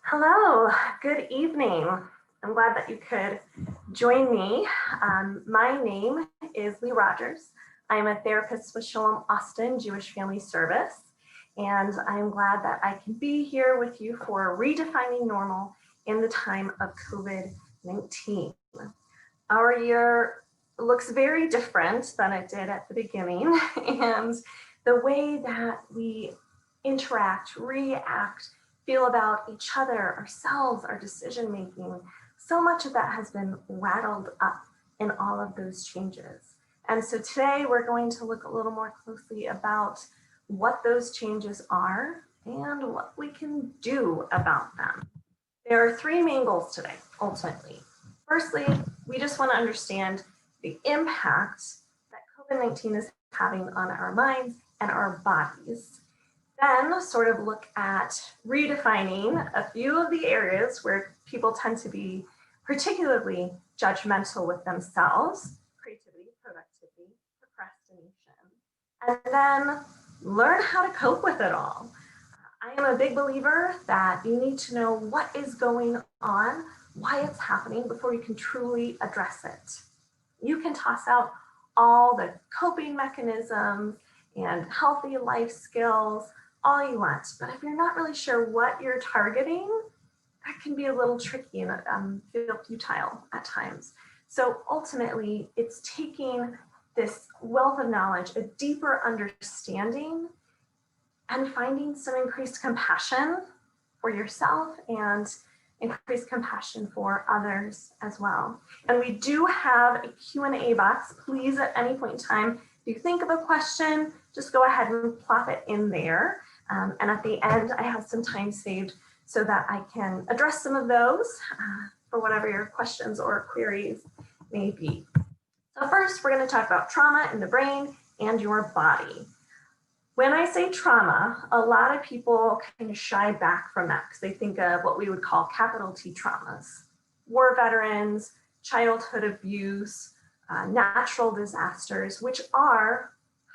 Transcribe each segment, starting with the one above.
Hello, good evening. I'm glad that you could join me. My name is Lee Rogers. I'm a therapist with Shalom Austin Jewish Family Service, and I'm glad that I can be here with you for redefining normal in the time of COVID-19. Our year looks very different than it did at the beginning, and the way that we interact, react, feel about each other, ourselves, our decision making, so much of that has been rattled up in all of those changes. And so today we're going to look a little more closely about what those changes are and what we can do about them. There are three main goals today, ultimately. Firstly, we just want to understand the impact that COVID-19 is having on our minds and our bodies. Then sort of look at redefining a few of the areas where people tend to be particularly judgmental with themselves: creativity, productivity, procrastination, and then learn how to cope with it all. I am a big believer that you need to know what is going on, why it's happening before you can truly address it. You can toss out all the coping mechanisms and healthy life skills all you want, but if you're not really sure what you're targeting, that can be a little tricky and feel futile at times. So ultimately, it's taking this wealth of knowledge, a deeper understanding, and finding some increased compassion for yourself and increased compassion for others as well. And we do have a Q&A box. Please, at any point in time, if you think of a question, just go ahead and plop it in there. And at the end, I have some time saved so that I can address some of those for whatever your questions or queries may be. So first, we're going to talk about trauma in the brain and your body. When I say trauma, a lot of people kind of shy back from that because they think of what we would call capital T traumas: war veterans, childhood abuse, natural disasters, which are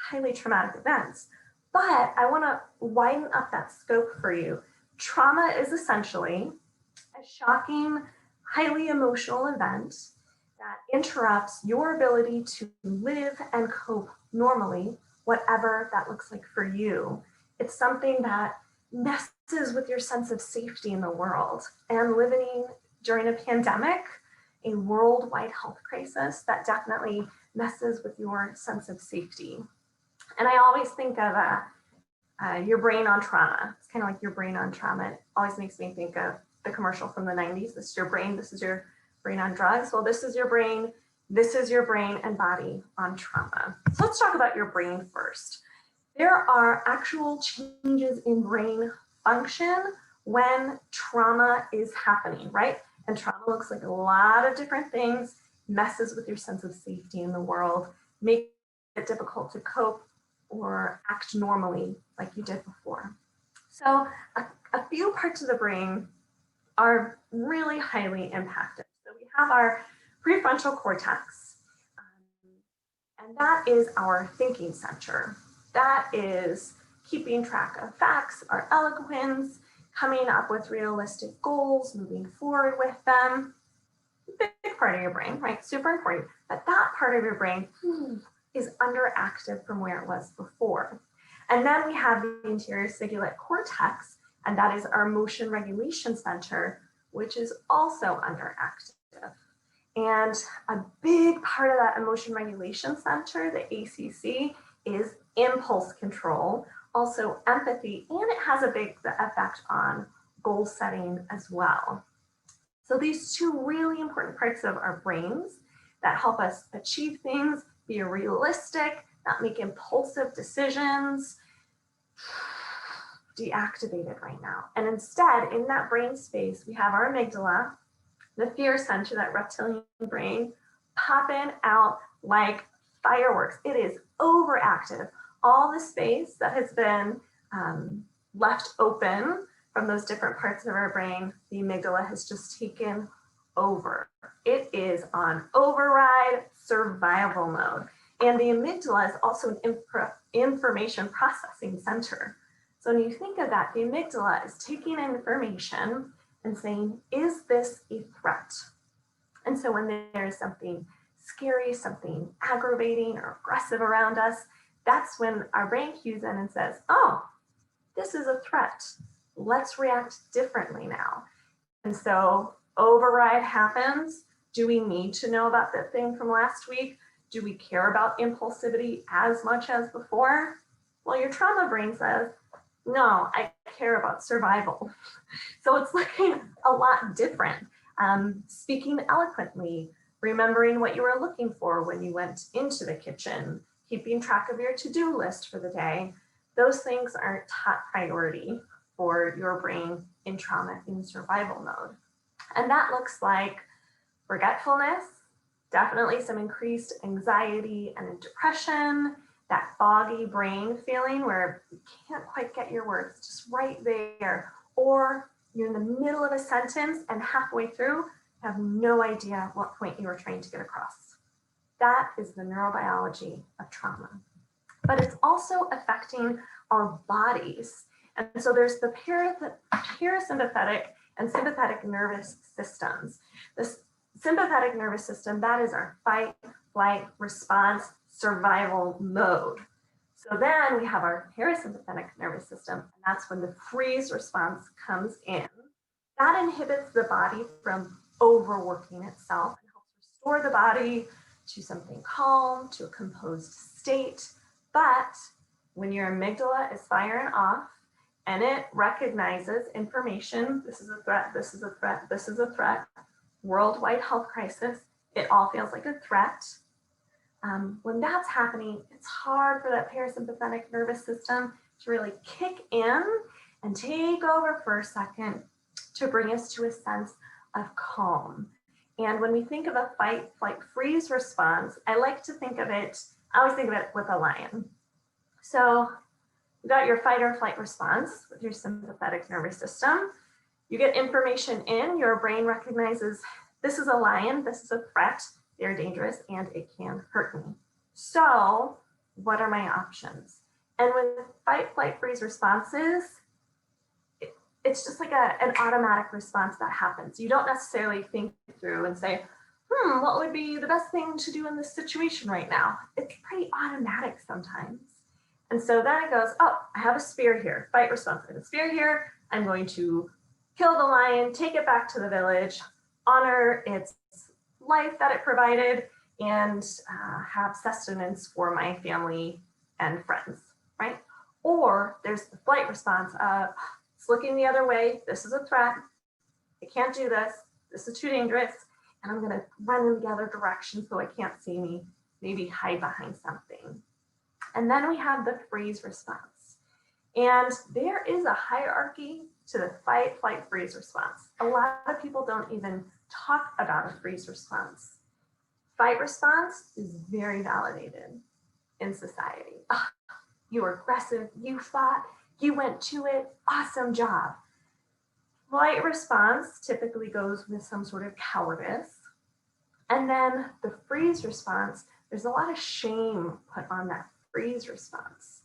highly traumatic events. But I want to widen up that scope for you. Trauma is essentially a shocking, highly emotional event that interrupts your ability to live and cope normally, whatever that looks like for you. It's something that messes with your sense of safety in the world. And living during a pandemic, a worldwide health crisis, that definitely messes with your sense of safety. And I always think of your brain on trauma. It's kind of like your brain on trauma. It always makes me think of the commercial from the 90s. This is your brain. This is your brain on drugs. Well, this is your brain. This is your brain and body on trauma. So let's talk about your brain first. There are actual changes in brain function when trauma is happening, right? And trauma looks like a lot of different things, messes with your sense of safety in the world, makes it difficult to cope or act normally like you did before. So a few parts of the brain are really highly impacted. So we have our prefrontal cortex, and that is our thinking center. That is keeping track of facts, our eloquence, coming up with realistic goals, moving forward with them. Big part of your brain, right? Super important. But that part of your brain is underactive from where it was before. And then we have the anterior cingulate cortex, and that is our emotion regulation center, which is also underactive. And a big part of that emotion regulation center, the ACC, is impulse control, also empathy, and it has a big effect on goal setting as well. So these two really important parts of our brains that help us achieve things, be realistic, not make impulsive decisions, deactivated right now. And instead, in that brain space, we have our amygdala, the fear center, that reptilian brain, popping out like fireworks. It is overactive. All the space that has been left open from those different parts of our brain, the amygdala has just taken over. It is on override survival mode. And the amygdala is also an information processing center. So when you think of that, the amygdala is taking in information and saying, is this a threat? And so when there is something scary, something aggravating or aggressive around us, that's when our brain cues in and says, oh, this is a threat. Let's react differently now. And so override happens. Do we need to know about that thing from last week? Do we care about impulsivity as much as before? Well, your trauma brain says, no, I care about survival. So it's looking a lot different. Speaking eloquently, remembering what you were looking for when you went into the kitchen, keeping track of your to-do list for the day. Those things aren't top priority for your brain in trauma in survival mode. And that looks like forgetfulness, definitely some increased anxiety and depression, that foggy brain feeling where you can't quite get your words just right there, or you're in the middle of a sentence and halfway through have no idea what point you were trying to get across. That is the neurobiology of trauma. But it's also affecting our bodies. And so there's the parasympathetic and sympathetic nervous systems. This sympathetic nervous system, that is our fight, flight, response, survival mode. So then we have our parasympathetic nervous system, and that's when the freeze response comes in. That inhibits the body from overworking itself and helps restore the body to something calm, to a composed state. But when your amygdala is firing off and it recognizes information, this is a threat, this is a threat, this is a threat, worldwide health crisis, it all feels like a threat. When that's happening, it's hard for that parasympathetic nervous system to really kick in and take over for a second to bring us to a sense of calm. And when we think of a fight, flight, freeze response, I like to think of it, I always think of it with a lion. So you got your fight or flight response with your sympathetic nervous system. You get information in, your brain recognizes this is a lion, this is a threat, they're dangerous, and it can hurt me. So what are my options? And with fight, flight, freeze responses, it's just like an automatic response that happens. You don't necessarily think through and say, what would be the best thing to do in this situation right now? It's pretty automatic sometimes. And so then it goes, oh, I have a spear here, fight response. I have a spear here. I'm going to kill the lion, take it back to the village, honor its life that it provided, and have sustenance for my family and friends, right? Or there's the flight response of, it's looking the other way, this is a threat, I can't do this, this is too dangerous, and I'm gonna run in the other direction so it can't see me, maybe hide behind something. And then we have the freeze response. And there is a hierarchy to the fight, flight, freeze response. A lot of people don't even talk about a freeze response. Fight response is very validated in society. Oh, you were aggressive, you fought, you went to it, awesome job. Flight response typically goes with some sort of cowardice. And then the freeze response, there's a lot of shame put on that freeze response.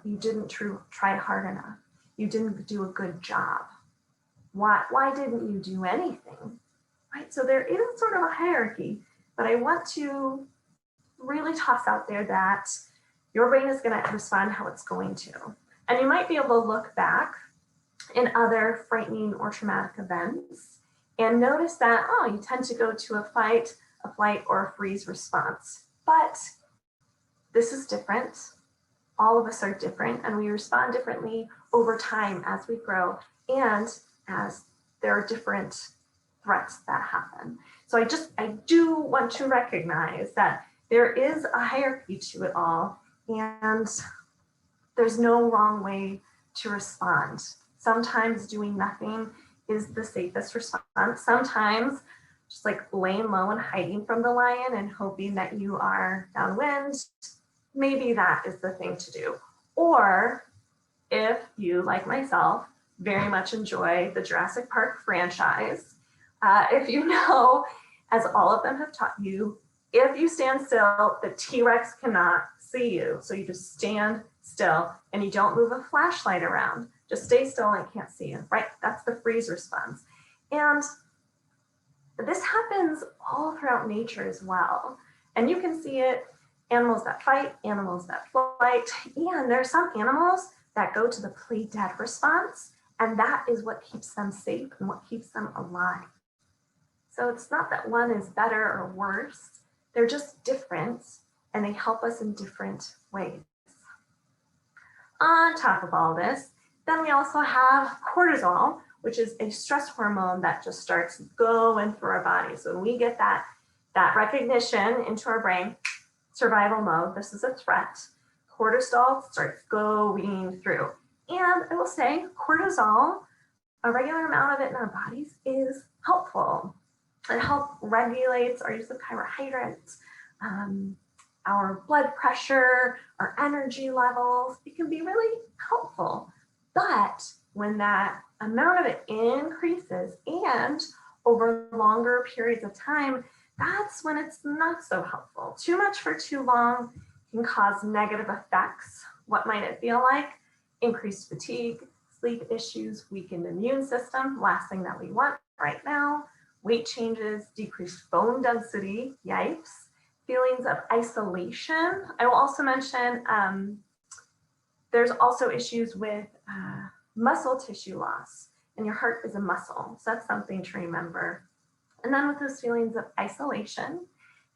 You didn't try hard enough. You didn't do a good job. Why didn't you do anything? Right? So there is sort of a hierarchy, but I want to really toss out there that your brain is going to respond how it's going to. And you might be able to look back in other frightening or traumatic events and notice that, oh, you tend to go to a fight, a flight, or a freeze response. But this is different. All of us are different, and we respond differently over time as we grow and as there are different threats that happen. So I do want to recognize that there is a hierarchy to it all, and there's no wrong way to respond. Sometimes doing nothing is the safest response. Sometimes just like laying low and hiding from the lion and hoping that you are downwind, maybe that is the thing to do. Or if you, like myself, very much enjoy the Jurassic Park franchise, if you know, as all of them have taught you, if you stand still, the T-Rex cannot see you. So you just stand still and you don't move a flashlight around. Just stay still and I can't see you, right? That's the freeze response. And this happens all throughout nature as well. And you can see it, animals that fight, animals that flight, and there are some animals that go to the play dead response, and that is what keeps them safe and what keeps them alive. So it's not that one is better or worse, they're just different and they help us in different ways. On top of all this, then we also have cortisol, which is a stress hormone that just starts going through our body. So when we get that recognition into our brain, survival mode, this is a threat, cortisol starts going through. And I will say cortisol, a regular amount of it in our bodies is helpful. It helps regulates our use of carbohydrates, our blood pressure, our energy levels. It can be really helpful. But when that amount of it increases and over longer periods of time, that's when it's not so helpful. Too much for too long can cause negative effects. What might it feel like? Increased fatigue, sleep issues, weakened immune system, last thing that we want right now, weight changes, decreased bone density, yikes, feelings of isolation. I will also mention there's also issues with muscle tissue loss, and your heart is a muscle, so that's something to remember. And then with those feelings of isolation,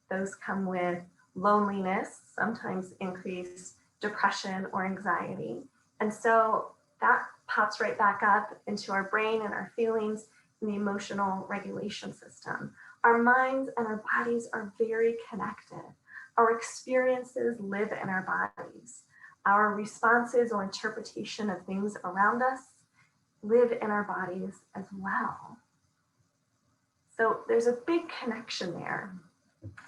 those come with loneliness, sometimes increased depression or anxiety. And so that pops right back up into our brain and our feelings and the emotional regulation system. Our minds and our bodies are very connected. Our experiences live in our bodies. Our responses or interpretation of things around us live in our bodies as well. So there's a big connection there.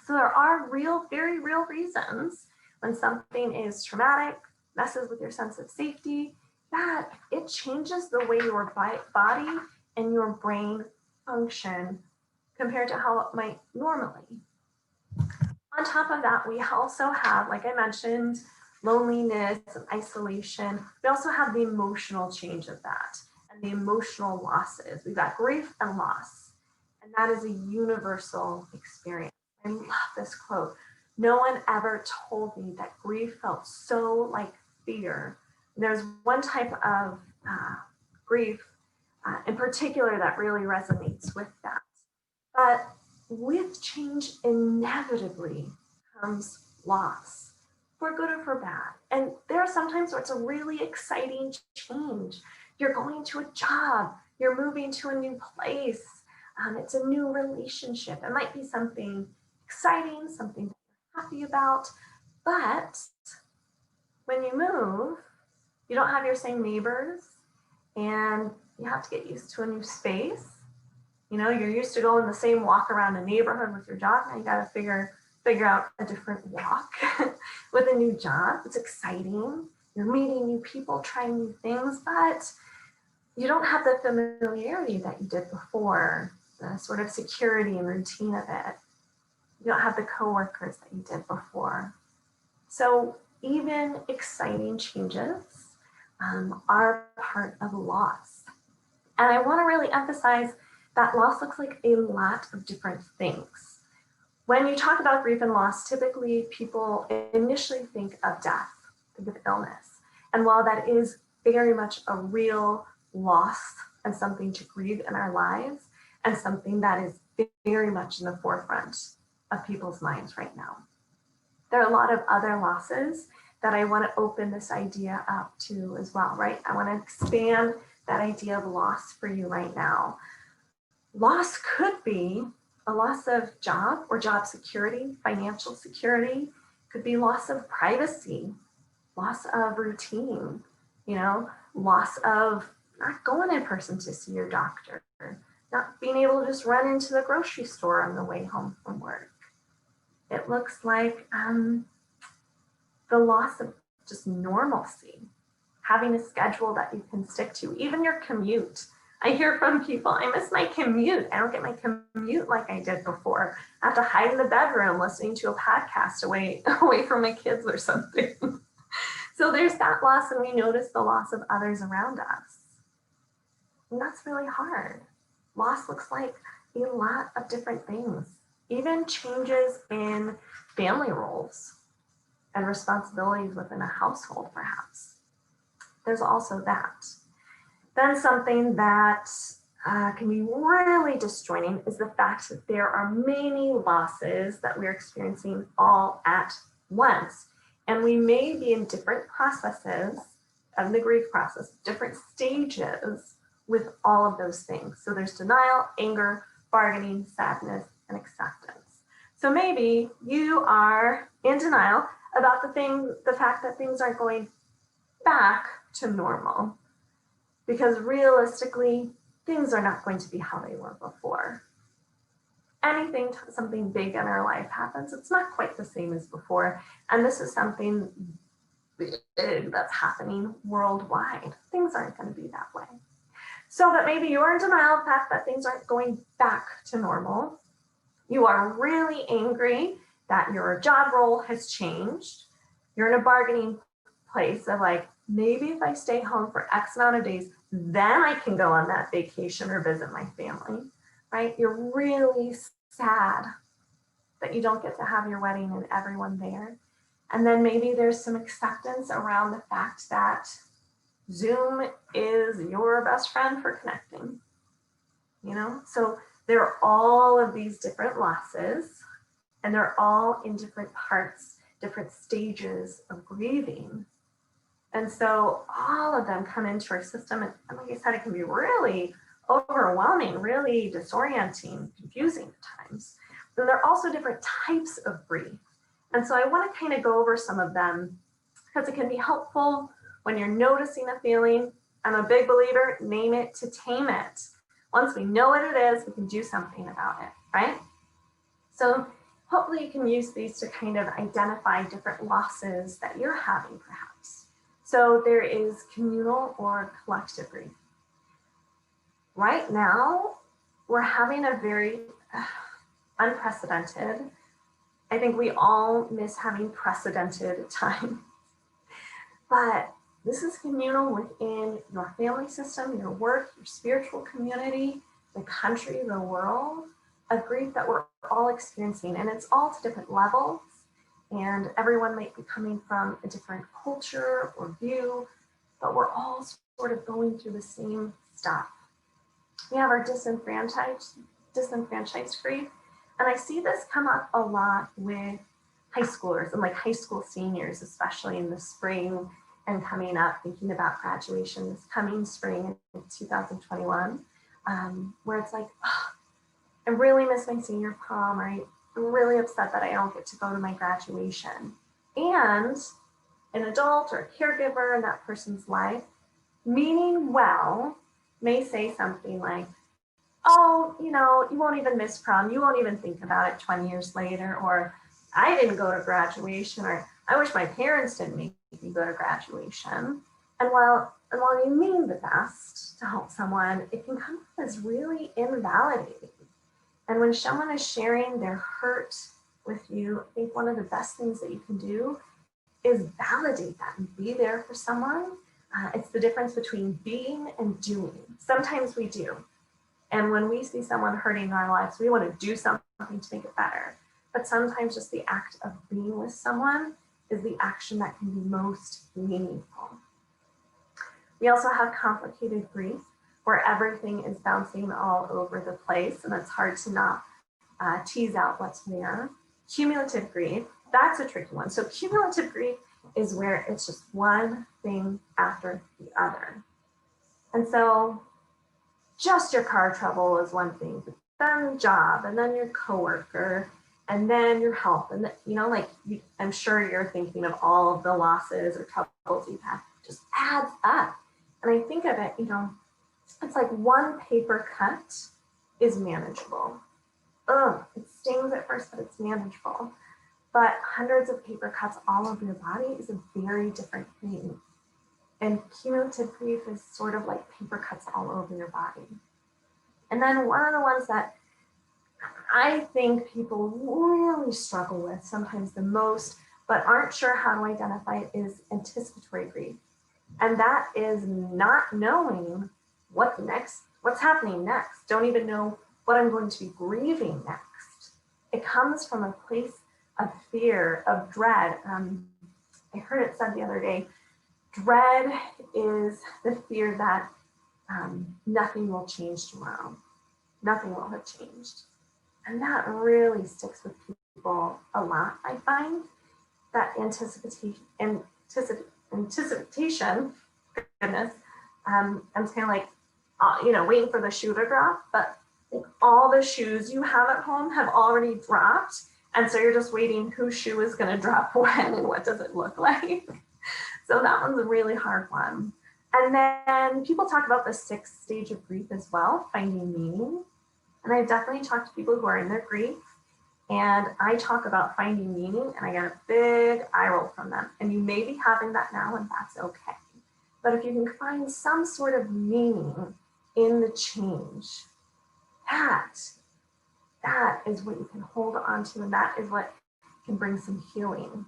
So there are very real reasons when something is traumatic, messes with your sense of safety, that it changes the way your body and your brain function compared to how it might normally. On top of that, we also have, like I mentioned, loneliness and isolation. We also have the emotional change of that and the emotional losses. We've got grief and loss, and that is a universal experience. I love this quote. No one ever told me that grief felt so like fear. There's one type of grief in particular that really resonates with that. But with change, inevitably comes loss, for good or for bad. And there are sometimes where it's a really exciting change. You're going to a job, you're moving to a new place, it's a new relationship. It might be something exciting, something that you're happy about, but when you move, you don't have your same neighbors and you have to get used to a new space. You know, you're used to going the same walk around a neighborhood with your dog. Now you got to figure out a different walk with a new job. It's exciting. You're meeting new people, trying new things, but you don't have the familiarity that you did before, the sort of security and routine of it. You don't have the coworkers that you did before. So even exciting changes are part of loss. And I want to really emphasize that loss looks like a lot of different things. When you talk about grief and loss, typically people initially think of death, think of illness. And while that is very much a real loss and something to grieve in our lives, and something that is very much in the forefront of people's minds right now, there are a lot of other losses that I want to open this idea up to as well, right? I want to expand that idea of loss for you right now. Loss could be a loss of job or job security, financial security, could be loss of privacy, loss of routine, loss of not going in person to see your doctor, not being able to just run into the grocery store on the way home from work. It looks like the loss of just normalcy, having a schedule that you can stick to, even your commute. I hear from people, I miss my commute. I don't get my commute like I did before. I have to hide in the bedroom listening to a podcast away from my kids or something. So there's that loss, and we notice the loss of others around us. And that's really hard. Loss looks like a lot of different things, even changes in family roles and responsibilities within a household, perhaps. There's also that. Then something that can be really disjointing is the fact that there are many losses that we're experiencing all at once. And we may be in different processes of the grief process, different stages with all of those things. So there's denial, anger, bargaining, sadness, and acceptance. So maybe you are in denial about the fact that things aren't going back to normal, because realistically, things are not going to be how they were before. Anything, something big in our life happens, it's not quite the same as before. And this is something big that's happening worldwide. Things aren't going to be that way. So that maybe you're in denial of the fact that things aren't going back to normal. You are really angry that your job role has changed. You're in a bargaining place of like, maybe if I stay home for X amount of days, then I can go on that vacation or visit my family, right? You're really sad that you don't get to have your wedding and everyone there. And then maybe there's some acceptance around the fact that Zoom is your best friend for connecting, you know? So there are all of these different losses, and they're all in different parts, different stages of grieving. And so all of them come into our system. And like I said, it can be really overwhelming, really disorienting, confusing at times. And there are also different types of grief. And so I want to kind of go over some of them because it can be helpful when you're noticing a feeling. I'm a big believer, name it to tame it. Once we know what it is, we can do something about it, right? So hopefully you can use these to kind of identify different losses that you're having, perhaps. So there is communal or collective grief. Right now, we're having a very unprecedented, I think we all miss having precedented time, but this is communal within your family system, your work, your spiritual community, the country, the world, a grief that we're all experiencing, and it's all to different levels. And everyone might be coming from a different culture or view, but we're all sort of going through the same stuff. We have our disenfranchised grief. And I see this come up a lot with high schoolers and like high school seniors, especially in the spring and coming up, thinking about graduation this coming spring in 2021, where it's like, oh, I really miss my senior prom, right? I'm really upset that I don't get to go to my graduation. And an adult or a caregiver in that person's life, meaning well, may say something like, oh, you know, you won't even miss prom. You won't even think about it 20 years later. Or I didn't go to graduation, or I wish my parents didn't make me go to graduation. And while you mean the best to help someone, it can come off as really invalidating. And when someone is sharing their hurt with you, I think one of the best things that you can do is validate that and be there for someone. It's the difference between being and doing. Sometimes we do. And when we see someone hurting in our lives, we want to do something to make it better. But sometimes just the act of being with someone is the action that can be most meaningful. We also have complicated grief, where everything is bouncing all over the place, and it's hard to not tease out what's where. Cumulative grief, that's a tricky one. So cumulative grief is where it's just one thing after the other. And so just your car trouble is one thing, but then job, and then your coworker, and then your health. And you know, like I'm sure you're thinking of all of the losses or troubles you've had, just adds up. And I think of it, you know, it's like one paper cut is manageable. It stings at first, but it's manageable. But hundreds of paper cuts all over your body is a very different thing. And cumulative grief is sort of like paper cuts all over your body. And then one of the ones that I think people really struggle with, sometimes the most, but aren't sure how to identify it, is anticipatory grief. And that is not knowing what's next, what's happening next. Don't even know what I'm going to be grieving next. It comes from a place of fear, of dread. I heard it said the other day, dread is the fear that nothing will change tomorrow. Nothing will have changed. And that really sticks with people a lot, I find. That anticipation, goodness, I'm kind of like, waiting for the shoe to drop, but like all the shoes you have at home have already dropped. And so you're just waiting whose shoe is going to drop when and what does it look like. So that one's a really hard one. And then people talk about the 6th stage of grief as well, finding meaning. And I've definitely talked to people who are in their grief, and I talk about finding meaning, and I get a big eye roll from them. And you may be having that now, and that's okay. But if you can find some sort of meaning in the change, that is what you can hold on to, and that is what can bring some healing.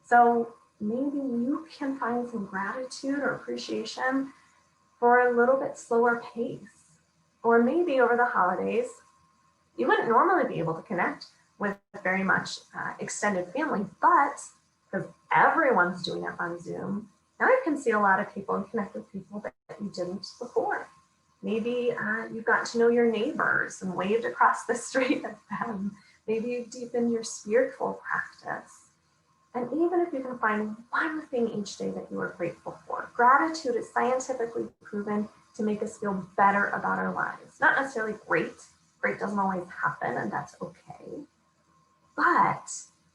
So maybe you can find some gratitude or appreciation for a little bit slower pace. Or maybe over the holidays, you wouldn't normally be able to connect with very much extended family, but because everyone's doing it on Zoom, now you can see a lot of people and connect with people that you didn't before. Maybe you got to know your neighbors and waved across the street at them. Maybe you deepened your spiritual practice. And even if you can find one thing each day that you are grateful for, gratitude is scientifically proven to make us feel better about our lives. Not necessarily great. Great doesn't always happen, and that's okay. But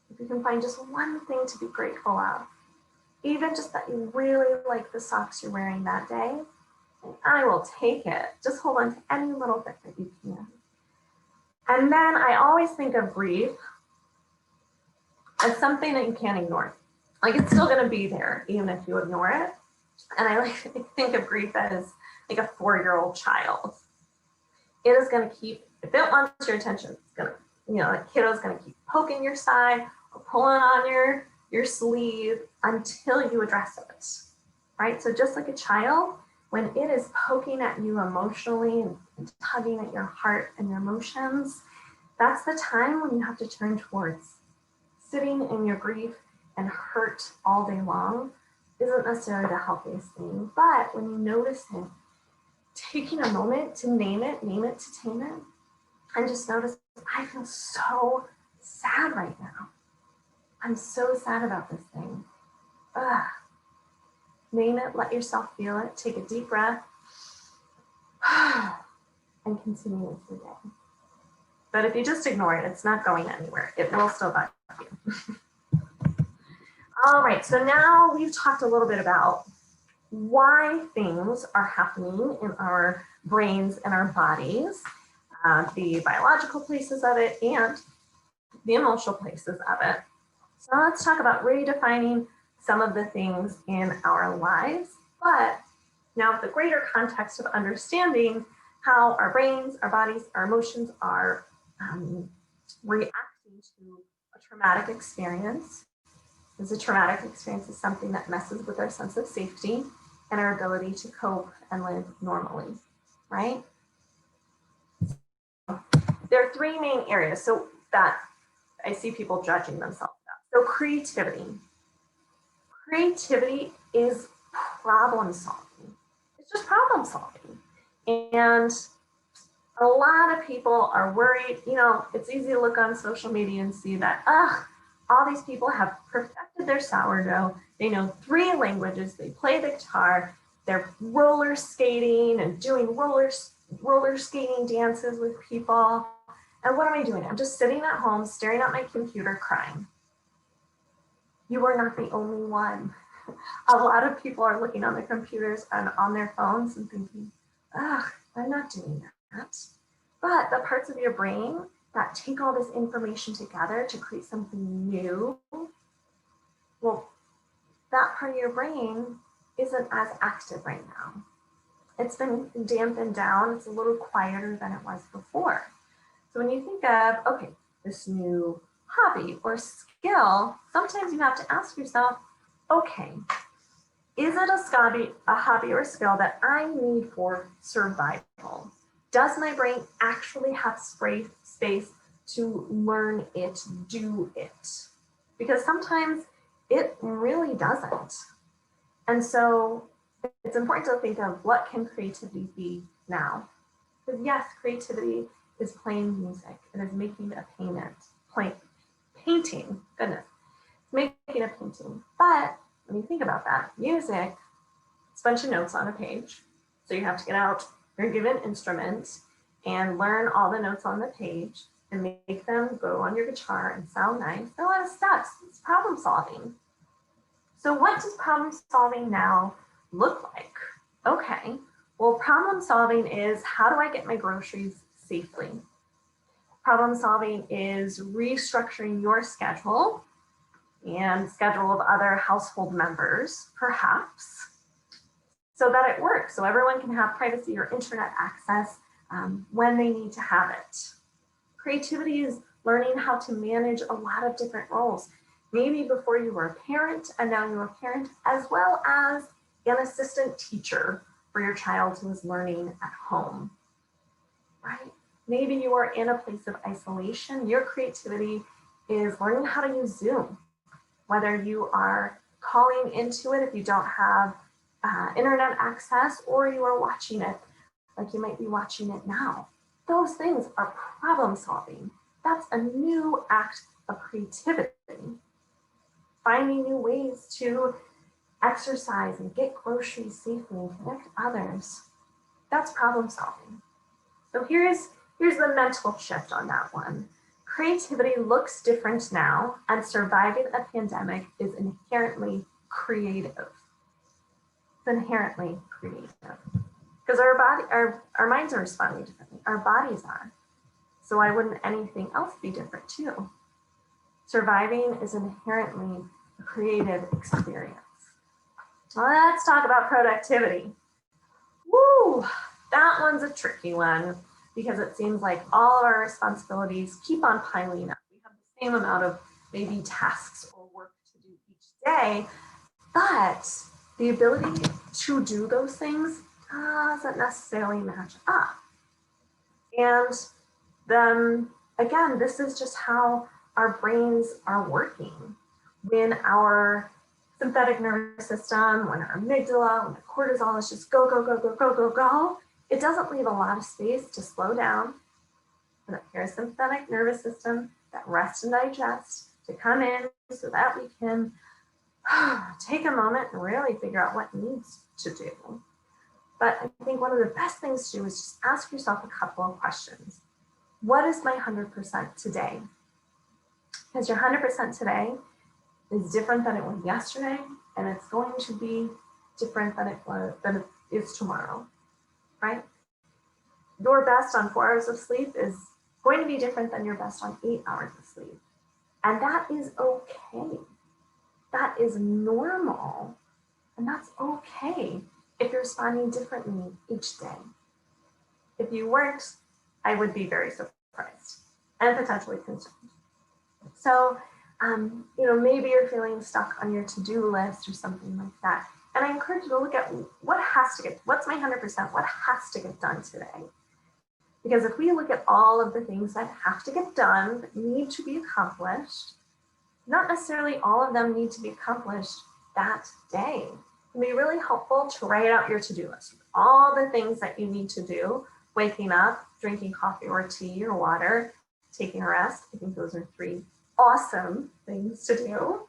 if you can find just one thing to be grateful of, even just that you really like the socks you're wearing that day, I will take it. Just hold on to any little bit that you can. And then I always think of grief as something that you can't ignore. Like it's still going to be there, even if you ignore it. And I like to think of grief as like a 4-year-old child. It is going to keep, if it wants your attention, it's going to, the kiddo's going to keep poking your side or pulling on your sleeve until you address it, right? So just like a child, when it is poking at you emotionally and tugging at your heart and your emotions, that's the time when you have to turn towards. Sitting in your grief and hurt all day long isn't necessarily the healthiest thing, but when you notice it, taking a moment to name it to tame it, and just notice, I feel so sad right now. I'm so sad about this thing. Name it, let yourself feel it, take a deep breath, and continue with your day. But if you just ignore it, it's not going anywhere. It will still bug you. All right, so now we've talked a little bit about why things are happening in our brains and our bodies, the biological places of it and the emotional places of it. So let's talk about redefining some of the things in our lives, but now with the greater context of understanding how our brains, our bodies, our emotions are reacting to a traumatic experience. Because a traumatic experience is something that messes with our sense of safety and our ability to cope and live normally, right? There are 3 main areas so that I see people judging themselves about. So creativity. Creativity is problem solving. It's just problem solving. And a lot of people are worried, it's easy to look on social media and see that, all these people have perfected their sourdough. They know 3 languages. They play the guitar. They're roller skating and doing roller skating dances with people. And what am I doing? I'm just sitting at home, staring at my computer, crying. You are not the only one. A lot of people are looking on their computers and on their phones and thinking, I'm not doing that. But the parts of your brain that take all this information together to create something new, well, that part of your brain isn't as active right now. It's been dampened down. It's a little quieter than it was before. So when you think of, okay, this new hobby or skill, sometimes you have to ask yourself, okay, is it a hobby or skill that I need for survival? Does my brain actually have space to learn it, do it? Because sometimes it really doesn't. And so it's important to think of what can creativity be now? Because yes, creativity is playing music. It is making a painting, goodness, making a painting. But when you think about that, music, it's a bunch of notes on a page. So you have to get out your given instrument and learn all the notes on the page and make them go on your guitar and sound nice. There are a lot of steps. It's problem solving. So what does problem solving now look like? Okay, well, problem solving is, how do I get my groceries safely? Problem solving is restructuring your schedule and schedule of other household members, perhaps, so that it works, so everyone can have privacy or internet access when they need to have it. Creativity is learning how to manage a lot of different roles. Maybe before you were a parent and now you're a parent, as well as an assistant teacher for your child who is learning at home, right? Maybe you are in a place of isolation. Your creativity is learning how to use Zoom, whether you are calling into it if you don't have internet access, or you are watching it like you might be watching it now. Those things are problem solving. That's a new act of creativity. Finding new ways to exercise and get groceries safely and connect others. That's problem solving. So here's the mental shift on that one. Creativity looks different now, and surviving a pandemic is inherently creative. It's inherently creative. Because our minds are responding differently. Our bodies are. So why wouldn't anything else be different too? Surviving is inherently a creative experience. Let's talk about productivity. Woo, that one's a tricky one because it seems like all of our responsibilities keep on piling up. We have the same amount of maybe tasks or work to do each day, but the ability to do those things doesn't necessarily match up. And then again, this is just how our brains are working. When our sympathetic nervous system, when our amygdala, when the cortisol is just go, go, go, go, go, go, go, it doesn't leave a lot of space to slow down for the parasympathetic nervous system, that rest and digest, to come in so that we can take a moment and really figure out what needs to do. But I think one of the best things to do is just ask yourself a couple of questions. What is my 100% today? Because your 100% today is different than it was yesterday, and it's going to be different than it is tomorrow, right? Your best on 4 hours of sleep is going to be different than your best on 8 hours of sleep. And that is okay. That is normal. And that's okay if you're responding differently each day. If you weren't, I would be very surprised and potentially concerned. So, maybe you're feeling stuck on your to-do list or something like that. And I encourage you to look at what's my 100%, what has to get done today? Because if we look at all of the things that have to get done, that need to be accomplished, not necessarily all of them need to be accomplished that day. It can be really helpful to write out your to-do list, all the things that you need to do, waking up, drinking coffee or tea or water, taking a rest. I think those are 3 awesome things to do.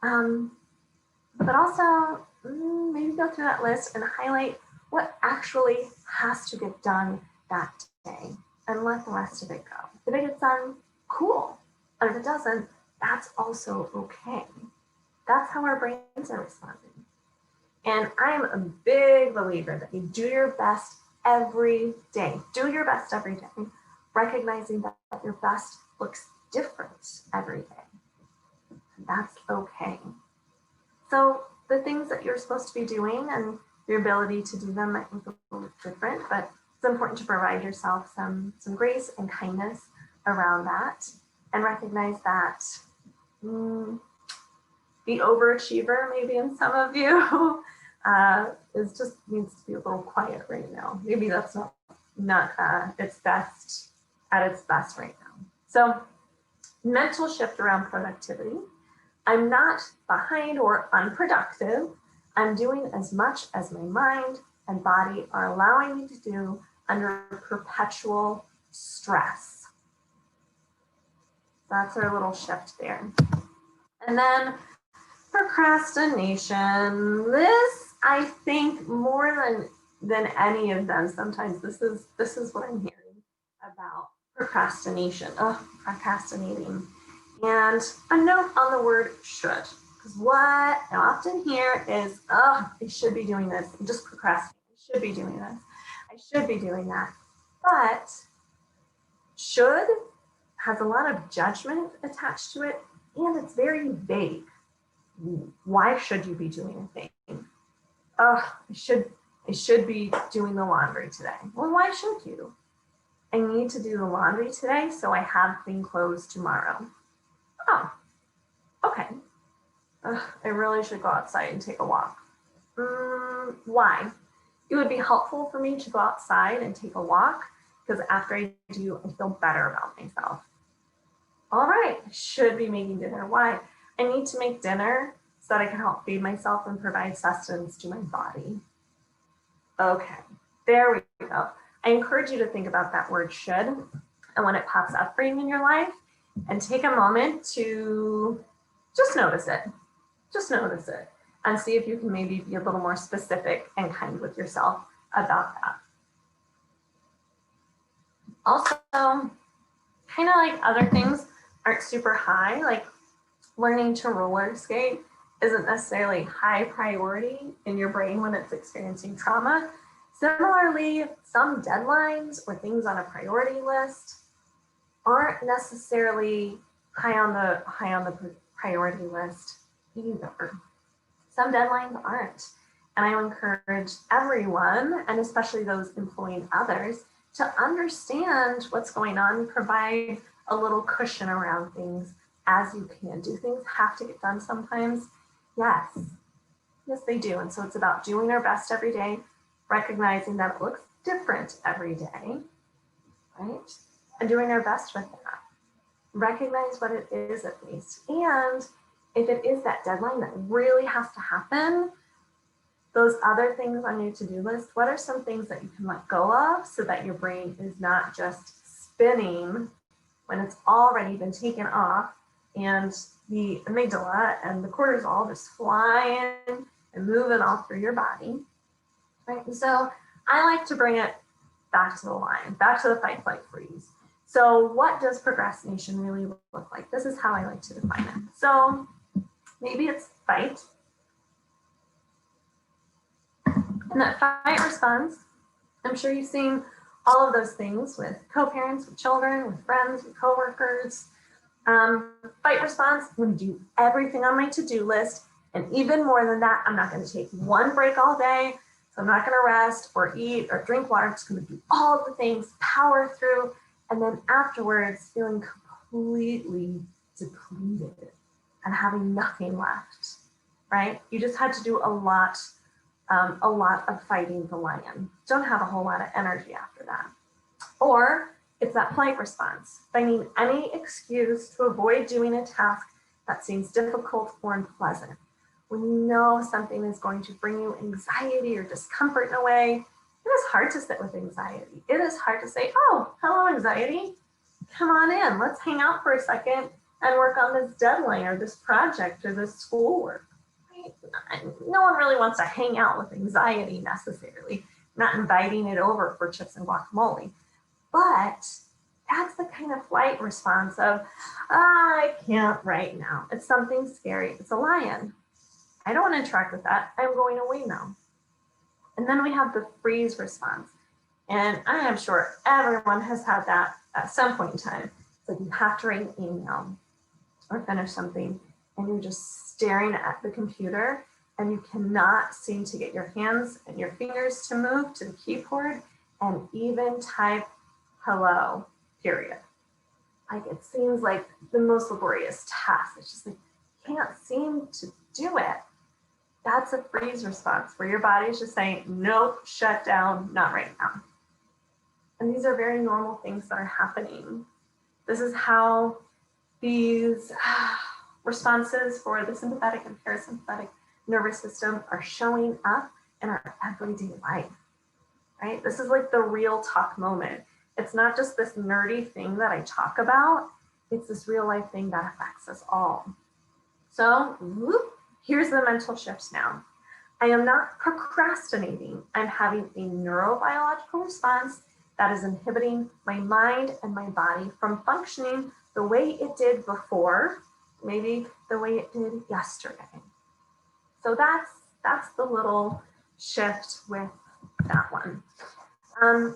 But also maybe go through that list and highlight what actually has to get done that day and let the rest of it go. If it gets done, cool. And if it doesn't, that's also okay. That's how our brains are responding. And I'm a big believer that you do your best every day. Do your best every day, recognizing that your best looks different every day. And that's okay. So the things that you're supposed to be doing and your ability to do them might look a little different, but it's important to provide yourself some grace and kindness around that. and recognize that the overachiever, maybe in some of you, is just needs to be a little quiet right now. Maybe that's not its best at its best right now. So mental shift around productivity. I'm not behind or unproductive. I'm doing as much as my mind and body are allowing me to do under perpetual stress. That's our little shift there. And then procrastination. This, I think, more than any of them, sometimes this is what I'm hearing about procrastination. Procrastinating. And a note on the word should, because what I often hear is, I should be doing this. I'm just procrastinating. I should be doing this. I should be doing that. But should has a lot of judgment attached to it, and it's very vague. Why should you be doing a thing? I should be doing the laundry today. Well, why should you? I need to do the laundry today so I have clean clothes tomorrow. Oh, okay. I really should go outside and take a walk. Why? It would be helpful for me to go outside and take a walk because after I do, I feel better about myself. All right, I should be making dinner. Why? I need to make dinner so that I can help feed myself and provide sustenance to my body. Okay, there we go. I encourage you to think about that word should, and when it pops up for you in your life, and take a moment to just notice it. Just notice it and see if you can maybe be a little more specific and kind with yourself about that. Also, kind of like other things aren't super high, like learning to roller skate isn't necessarily high priority in your brain when it's experiencing trauma. Similarly, some deadlines or things on a priority list aren't necessarily high on the priority list either. Some deadlines aren't. And I encourage everyone, and especially those employing others, to understand what's going on, provide a little cushion around things as you can. Do things have to get done sometimes? Yes. Yes, they do. And so it's about doing our best every day, recognizing that it looks different every day, right? And doing our best with that. Recognize what it is at least. And if it is that deadline that really has to happen, those other things on your to-do list, what are some things that you can let go of so that your brain is not just spinning when it's already been taken off and the amygdala and the cortisol just flying and moving all through your body, right? And so I like to bring it back to the line, back to the fight, flight, freeze. So what does procrastination really look like? This is how I like to define it. So maybe it's fight. And that fight response, I'm sure you've seen all of those things with co-parents, with children, with friends, with coworkers. Fight response, I'm going to do everything on my to-do list. And even more than that, I'm not going to take one break all day. So I'm not going to rest or eat or drink water. I'm just going to do all of the things, power through. And then afterwards, feeling completely depleted and having nothing left, right? You just had to do a lot of fighting the lion. Don't have a whole lot of energy after that. Or it's that flight response, finding any excuse to avoid doing a task that seems difficult or unpleasant. When you know something is going to bring you anxiety or discomfort in a way, it is hard to sit with anxiety. It is hard to say, oh, hello, anxiety. Come on in. Let's hang out for a second and work on this deadline or this project or this schoolwork. No one really wants to hang out with anxiety necessarily, not inviting it over for chips and guacamole. But that's the kind of flight response of, I can't right now. It's something scary. It's a lion. I don't want to interact with that. I'm going away now. And then we have the freeze response. And I am sure everyone has had that at some point in time. So you have to write an email or finish something and you're just staring at the computer and you cannot seem to get your hands and your fingers to move to the keyboard and even type hello, period. like it seems like the most laborious task. It's just like, you can't seem to do it. That's a freeze response where your body is just saying, nope, shut down, not right now. And these are very normal things that are happening. This is how these responses for the sympathetic and parasympathetic nervous system are showing up in our everyday life, right? This is like the real talk moment. It's not just this nerdy thing that I talk about. It's this real life thing that affects us all. So here's the mental shifts now. I am not procrastinating. I'm having a neurobiological response that is inhibiting my mind and my body from functioning the way it did before, maybe the way it did yesterday. So that's the little shift with that one.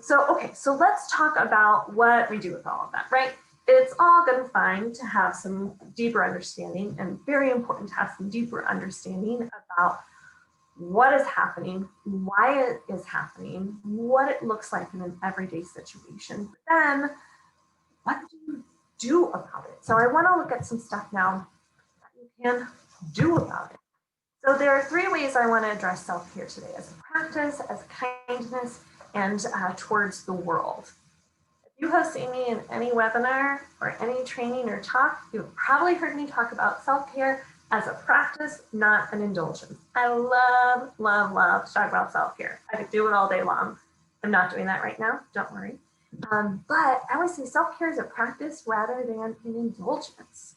So let's talk about what we do with all of that, right? It's all good and fine to have some deeper understanding, and very important to have some deeper understanding about what is happening, why it is happening, what it looks like in an everyday situation. But then, what do you do about it? So I want to look at some stuff now that you can do about it. So there are 3 ways I want to address self-care today: as a practice, as kindness, and towards the world. If you have seen me in any webinar or any training or talk, you've probably heard me talk about self-care as a practice, not an indulgence. I love, love, love to talk about self-care. I could do it all day long. I'm not doing that right now, don't worry. But I always say self-care is a practice rather than an indulgence.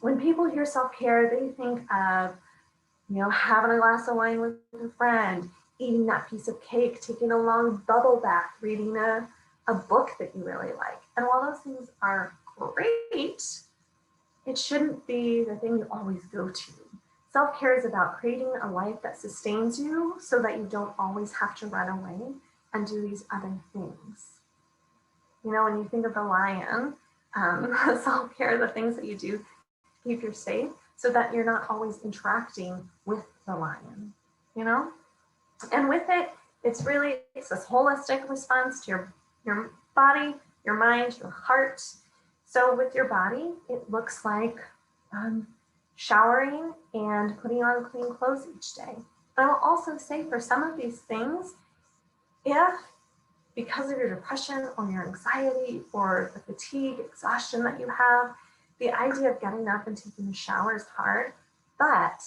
When people hear self-care, they think of, having a glass of wine with a friend, eating that piece of cake, taking a long bubble bath, reading a book that you really like. And while those things are great, it shouldn't be the thing you always go to. Self-care is about creating a life that sustains you so that you don't always have to run away and do these other things. When you think of the lion, self-care, the things that you do to keep you safe so that you're not always interacting with the lion, And with it, it's this holistic response to your body, your mind, your heart. So with your body, it looks like showering and putting on clean clothes each day. I will also say for some of these things, if because of your depression or your anxiety or the fatigue, exhaustion that you have, the idea of getting up and taking a shower is hard, but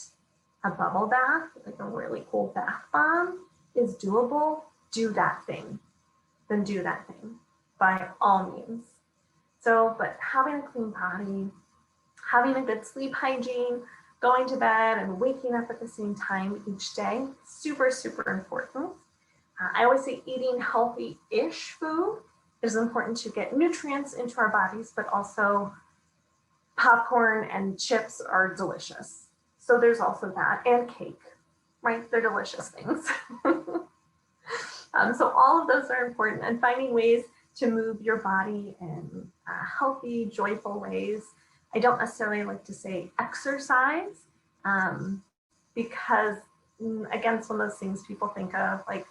a bubble bath, like a really cool bath bomb, is doable. Do that thing. Then do that thing by all means. So, but having a clean body, having a good sleep hygiene, going to bed and waking up at the same time each day, super, super important. I always say eating healthy-ish food is important to get nutrients into our bodies, but also popcorn and chips are delicious. So there's also that, and cake, right? They're delicious things. So all of those are important, and finding ways to move your body in healthy, joyful ways. I don't necessarily like to say exercise because, again, it's one of those things people think of like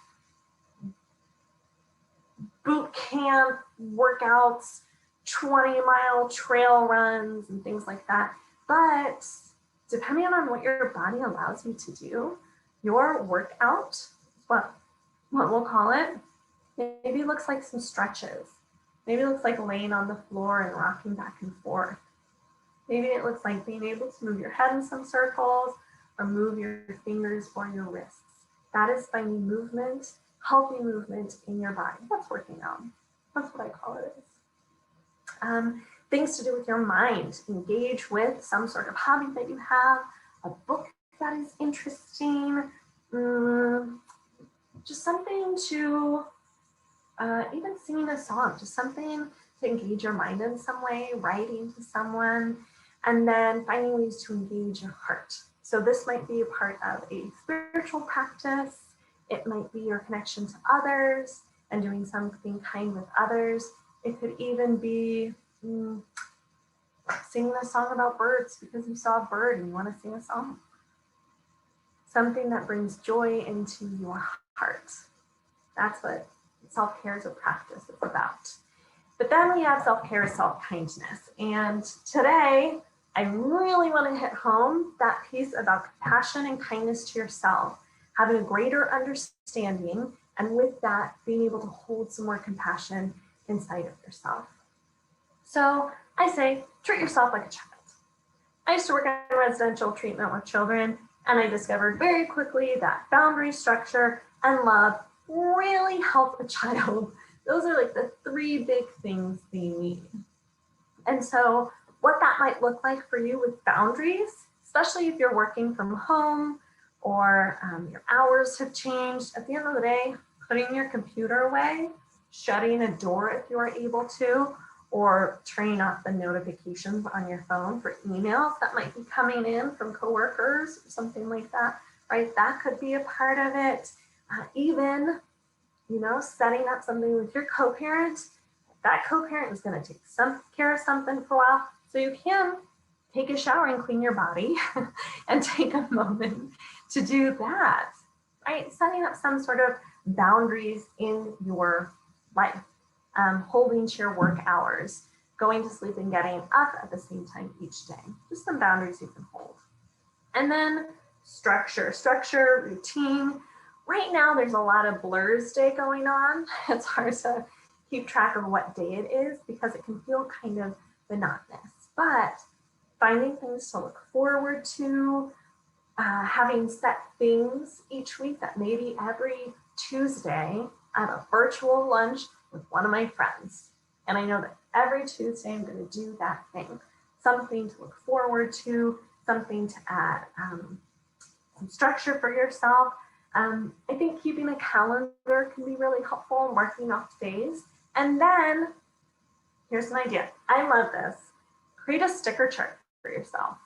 boot camp workouts, 20-mile trail runs and things like that. But depending on what your body allows you to do, your workout, what we'll call it, maybe looks like some stretches. Maybe it looks like laying on the floor and rocking back and forth. Maybe it looks like being able to move your head in some circles or move your fingers or your wrists. That is finding movement, healthy movement in your body. That's working out. That's what I call it. Things to do with your mind. Engage with some sort of hobby that you have, a book that is interesting, just something to, even singing a song, just something to engage your mind in some way, writing to someone, and then finding ways to engage your heart. So this might be a part of a spiritual practice. It might be your connection to others and doing something kind with others. It could even be singing a song about birds because you saw a bird and you want to sing a song. Something that brings joy into your heart. That's what self-care as a practice is about. But then we have self-care, self-kindness. And today, I really want to hit home that piece about compassion and kindness to yourself, having a greater understanding, and with that, being able to hold some more compassion inside of yourself. So I say, treat yourself like a child. I used to work in residential treatment with children, and I discovered very quickly that boundary, structure, and love really help a child. Those are like the three big things they need. And so what that might look like for you with boundaries, especially if you're working from home or your hours have changed, at the end of the day, putting your computer away, shutting a door if you are able to, or turning off the notifications on your phone for emails that might be coming in from coworkers or something like that, right? That could be a part of it. Even, setting up something with your co-parent. That co-parent is going to take some care of something for a while, so you can take a shower and clean your body and take a moment to do that, right? Setting up some sort of boundaries in your life. Holding to your work hours, going to sleep and getting up at the same time each day. Just some boundaries you can hold. And then structure, routine. Right now, there's a lot of blurs day going on. It's hard to keep track of what day it is because it can feel kind of monotonous. But finding things to look forward to, having set things each week that maybe every Tuesday I have a virtual lunch with one of my friends. And I know that every Tuesday I'm going to do that thing, something to look forward to, something to add some structure for yourself. I think keeping a calendar can be really helpful, marking off days. And then here's an idea. I love this. Create a sticker chart for yourself.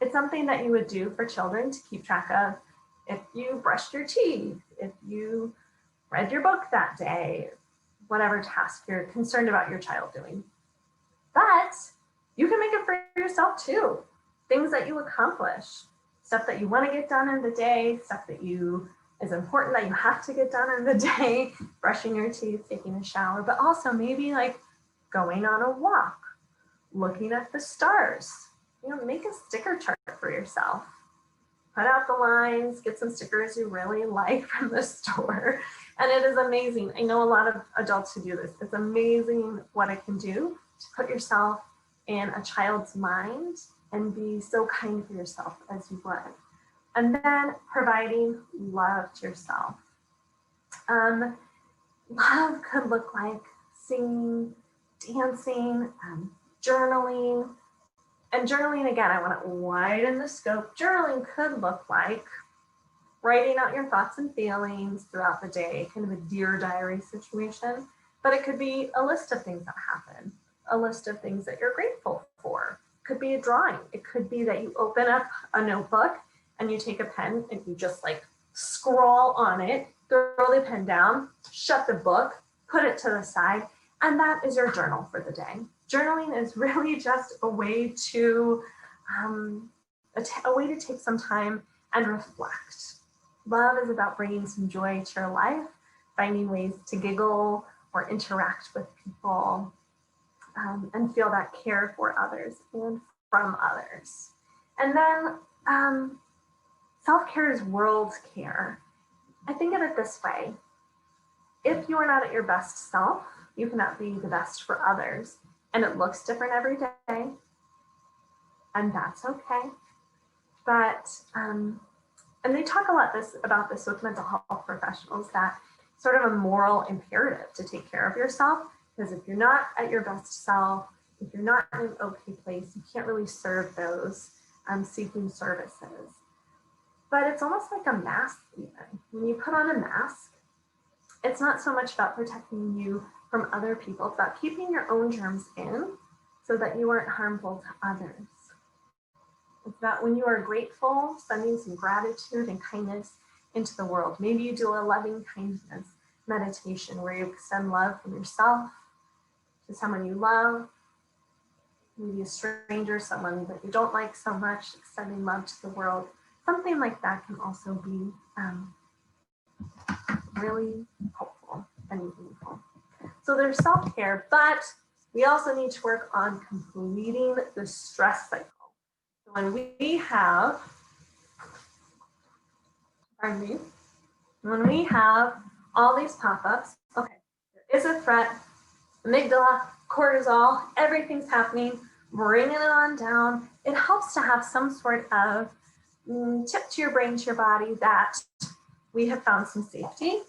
It's something that you would do for children to keep track of if you brushed your teeth, if you read your book that day, whatever task you're concerned about your child doing. But you can make it for yourself too. Things that you accomplish, stuff that you want to get done in the day, stuff that is important that you have to get done in the day, brushing your teeth, taking a shower, but also maybe like going on a walk, looking at the stars. Make a sticker chart for yourself. Put out the lines, get some stickers you really like from the store. And it is amazing. I know a lot of adults who do this. It's amazing what it can do to put yourself in a child's mind and be so kind to yourself as you would. And then providing love to yourself. Love could look like singing, dancing, journaling. And journaling, again, I want to widen the scope. Journaling could look like writing out your thoughts and feelings throughout the day, kind of a Dear Diary situation. But it could be a list of things that happen, a list of things that you're grateful for. It could be a drawing. It could be that you open up a notebook and you take a pen and you just like scrawl on it, throw the pen down, shut the book, put it to the side, and that is your journal for the day. Journaling is really just a way to take some time and reflect. Love is about bringing some joy to your life, finding ways to giggle or interact with people, and feel that care for others and from others. And then self-care is world care. I think of it this way. If you are not at your best self, you cannot be the best for others. And it looks different every day. And that's okay. But, and they talk a lot about this with mental health professionals, that sort of a moral imperative to take care of yourself. Because if you're not at your best self, if you're not in an okay place, you can't really serve those seeking services. But it's almost like a mask even. When you put on a mask, it's not so much about protecting you from other people. It's about keeping your own germs in so that you aren't harmful to others. It's about when you are grateful, sending some gratitude and kindness into the world. Maybe you do a loving kindness meditation where you extend love from yourself to someone you love, maybe a stranger, someone that you don't like so much, extending love to the world. Something like that can also be really helpful and meaningful. So there's self-care, but We also need to work on completing the stress cycle. So when we have, when we have all these pop-ups, okay, there is a threat, amygdala, cortisol, everything's happening, bringing it on down. It helps to have some sort of tip to your brain, to your body, that we have found some safety.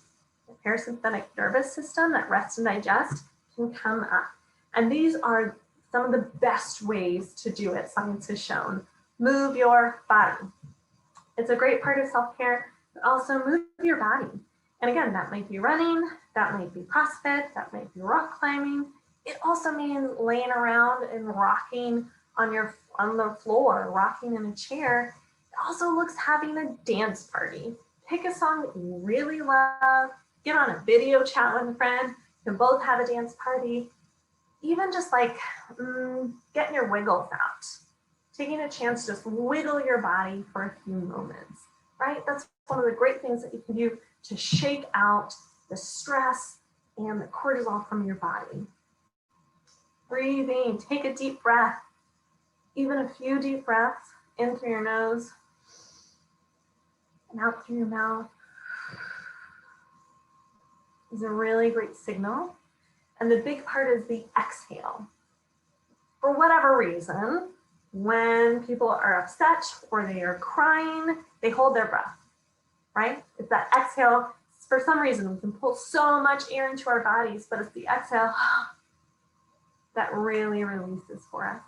The parasympathetic nervous system, that rest and digest, can come up. And these are some of the best ways to do it, science has shown. Move your body. It's a great part of self-care, but also move your body. And again, that might be running, that might be CrossFit, that might be rock climbing. It also means laying around and rocking on the floor, rocking in a chair. It also looks having a dance party. Pick a song that you really love, get on a video chat with a friend, you can both have a dance party. Even just like getting your wiggles out, taking a chance to just wiggle your body for a few moments, right? That's one of the great things that you can do to shake out the stress and the cortisol from your body. Breathing, take a deep breath, even a few deep breaths in through your nose and out through your mouth is a really great signal. And the big part is the exhale. For whatever reason, when people are upset or they are crying, they hold their breath, right? It's that exhale. For some reason, we can pull so much air into our bodies, but it's the exhale that really releases for us.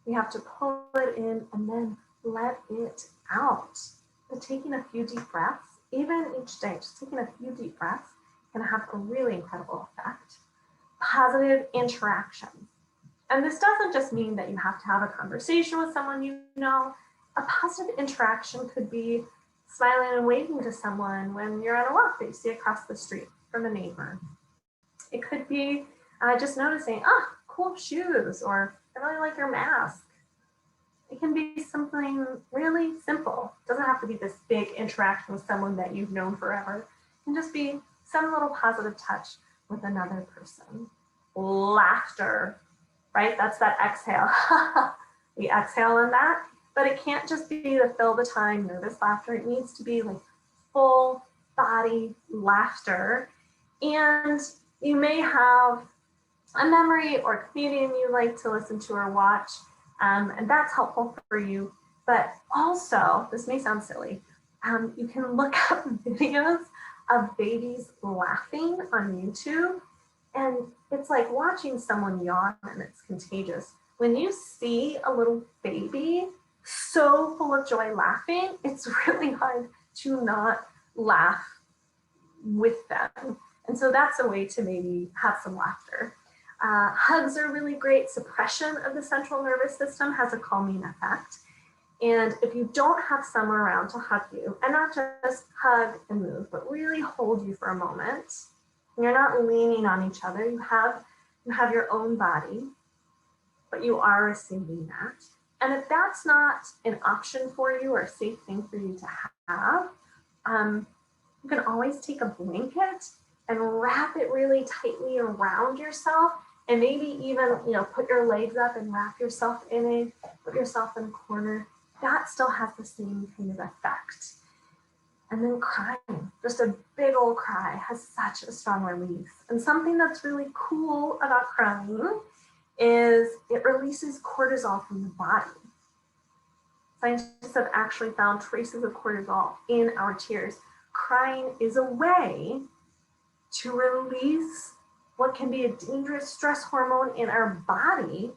We have to pull it in and then let it out. But taking a few deep breaths, even each day, just taking a few deep breaths can have a really incredible effect. Positive interactions. And this doesn't just mean that you have to have a conversation with someone you know. A positive interaction could be smiling and waving to someone when you're on a walk that you see across the street from a neighbor. It could be just noticing, cool shoes, or I really like your mask. It can be something really simple. It doesn't have to be this big interaction with someone that you've known forever. It can just be some little positive touch with another person. Laughter, right? That's that exhale. We exhale in that, but it can't just be the fill the time nervous laughter. It needs to be like full body laughter. And you may have a memory or a comedian you like to listen to or watch, and that's helpful for you. But also, this may sound silly, you can look up videos of babies laughing on YouTube, and it's like watching someone yawn, and it's contagious. When you see a little baby so full of joy laughing, it's really hard to not laugh with them. And so that's a way to maybe have some laughter. Hugs are really great. Suppression of the central nervous system has a calming effect. And if you don't have someone around to hug you, and not just hug and move, but really hold you for a moment, and you're not leaning on each other, you have your own body, but you are receiving that. And if that's not an option for you or a safe thing for you to have, you can always take a blanket and wrap it really tightly around yourself, and maybe even, put your legs up and wrap yourself in it, put yourself in a corner. That still has the same kind of effect. And then crying, just a big old cry has such a strong release. And something that's really cool about crying is it releases cortisol from the body. Scientists have actually found traces of cortisol in our tears. Crying is a way to release what can be a dangerous stress hormone in our body,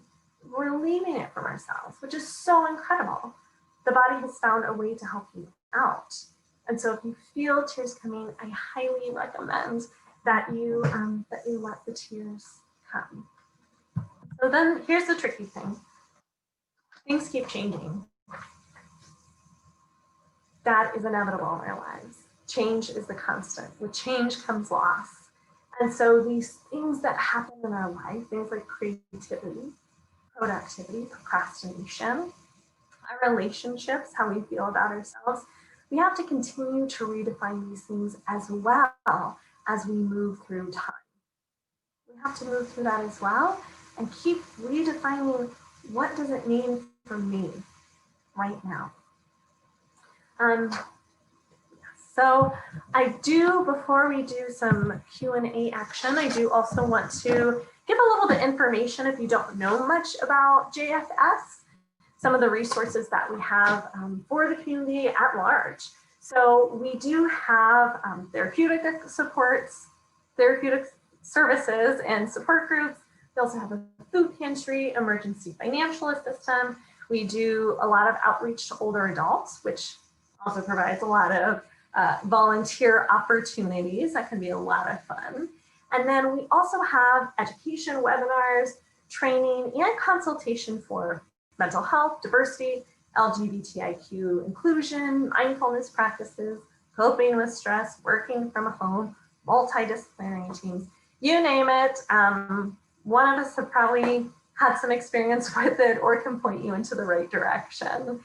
relieving it from ourselves, which is so incredible. The body has found a way to help you out. And so if you feel tears coming, I highly recommend that you let the tears come. So then here's the tricky thing. Things keep changing. That is inevitable in our lives. Change is the constant. With change comes loss. And so these things that happen in our life, things like creativity, productivity, procrastination, our relationships, how we feel about ourselves, we have to continue to redefine these things as well as we move through time. We have to move through that as well. and keep redefining what does it mean for me right now. So I do, before we do some Q&A action, I do also want to give a little bit of information if you don't know much about JFS, some of the resources that we have for the community at large. So we do have therapeutic services and support groups. We also have a food pantry, emergency financial assistance. We do a lot of outreach to older adults, which also provides a lot of volunteer opportunities. That can be a lot of fun. And then we also have education, webinars, training, and consultation for mental health, diversity, LGBTIQ inclusion, mindfulness practices, coping with stress, working from home, multidisciplinary teams, you name it. One of us have probably had some experience with it or can point you into the right direction.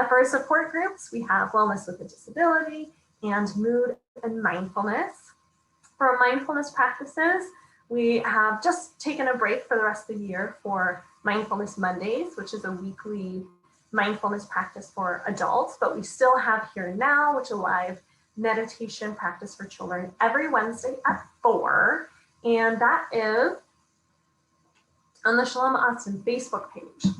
For our support groups, we have Wellness with a Disability and Mood and Mindfulness. For our mindfulness practices, we have just taken a break for the rest of the year for Mindfulness Mondays, which is a weekly mindfulness practice for adults, but we still have Here and Now, which is a live meditation practice for children every Wednesday at 4. And that is on the Shalom Austin Facebook page.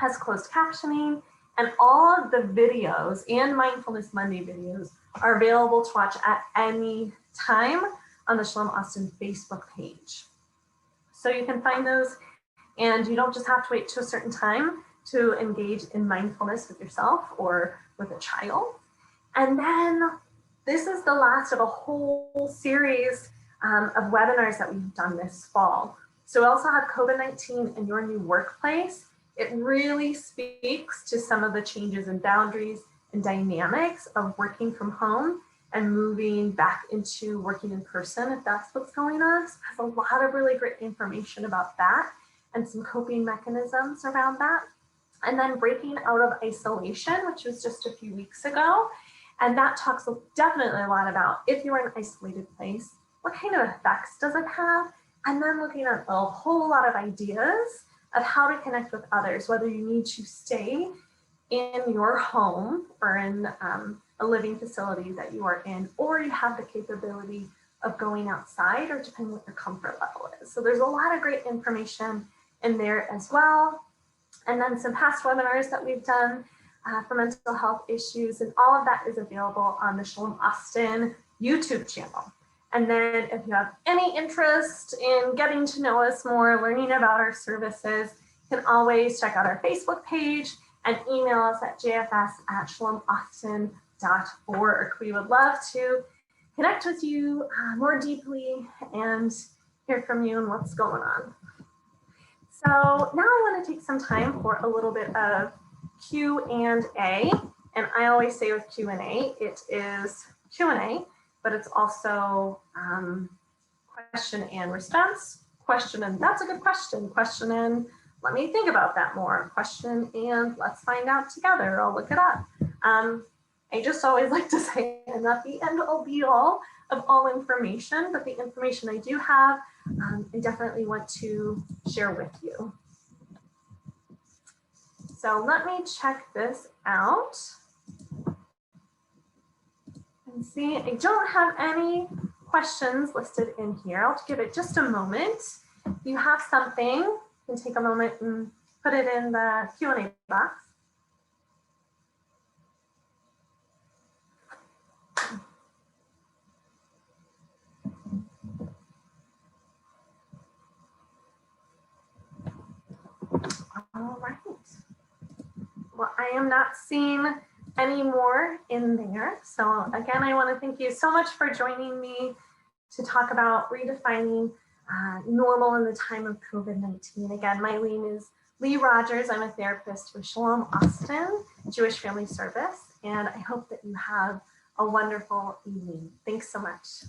Has closed captioning, and all of the videos and Mindfulness Monday videos are available to watch at any time on the Shalom Austin Facebook page. So you can find those, and you don't just have to wait to a certain time to engage in mindfulness with yourself or with a child. And then this is the last of a whole series of webinars that we've done this fall. So we also have COVID-19 in your new workplace. It really speaks to some of the changes in boundaries and dynamics of working from home and moving back into working in person, if that's what's going on. So it has a lot of really great information about that and some coping mechanisms around that. And then breaking out of isolation, which was just a few weeks ago. And that talks definitely a lot about if you're in an isolated place, what kind of effects does it have? And then looking at a whole lot of ideas of how to connect with others, whether you need to stay in your home or in a living facility that you are in, or you have the capability of going outside, or depending what your comfort level is. So there's a lot of great information in there as well. And then some past webinars that we've done for mental health issues, and all of that is available on the Shalom Austin YouTube channel. And then if you have any interest in getting to know us more, learning about our services, you can always check out our Facebook page and email us at jfs@shalomaustin.org. We would love to connect with you more deeply and hear from you and what's going on. So now I want to take some time for a little bit of Q&A. And I always say with Q&A, it is Q&A, but it's also question and response. Question and that's a good question. Question and let me think about that more. Question and let's find out together. I'll look it up. I just always like to say I'm not the end all be all of all information, but the information I do have, I definitely want to share with you. So let me check this out and see. I don't have any questions listed in here. I'll give it just a moment. If you have something, you can take a moment and put it in the Q&A box. All right. Well, I am not seeing any more in there. So again, I want to thank you so much for joining me to talk about redefining normal in the time of COVID-19. Again, my name is Lee Rogers. I'm a therapist with Shalom Austin Jewish Family Service, and I hope that you have a wonderful evening. Thanks so much.